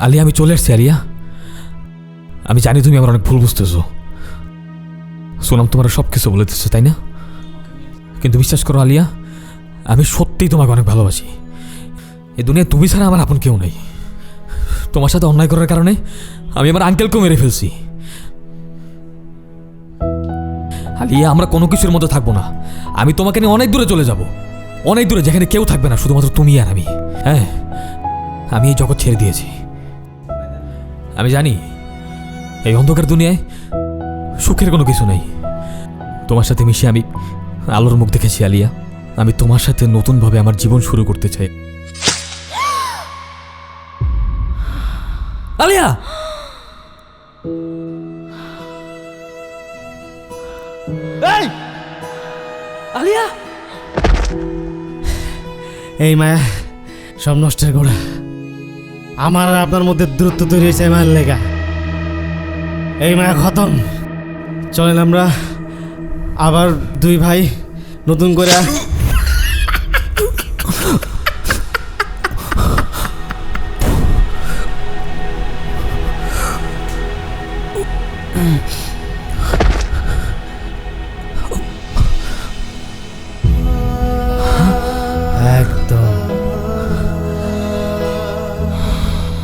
আলিয়া, আমি চলে এসছি। আলিয়া, আমি জানি তুমি আমার অনেক ভুল বুঝতেছো। সোনাম তোমার সব কিছু বলে দিচ্ছে, তাই না? কিন্তু বিশ্বাস করো আলিয়া, আমি সত্যিই তোমাকে অনেক ভালোবাসি। এই দুনিয়ায় তুমি ছাড়া আমার আপন কেউ নেই। তোমার সাথে অন্যায় করার কারণে আমি আমার আঙ্কেলকেও মেরে ফেলছি। আলিয়া, আমরা কোনো কিছুর মধ্যে থাকবো না। আমি তোমাকে নিয়ে অনেক দূরে চলে যাব, অনেক দূরে, যেখানে কেউ থাকবে না, শুধুমাত্র তুমি আর আমি। হ্যাঁ, আমি এই জগৎ ছেড়ে দিয়েছি। আমি জানি এই অন্ধকার দুনিয়ায় সুখের কোনো কিছু নেই। তোমার সাথে মিশে আমি আলোর মুখ দেখেছি আলিয়া। আমি তোমার সাথে নতুনভাবে আমার জীবন শুরু করতে চাই। আলিয়া, এই আলিয়া, এই মায়া সব নষ্টের গোড়া। আমার আর আপনার মধ্যে দূরত্ব তৈরি হয়েছে মায়ের লেগা। এই মায়া খতম। চলেন আমরা আবার দুই ভাই নতুন করে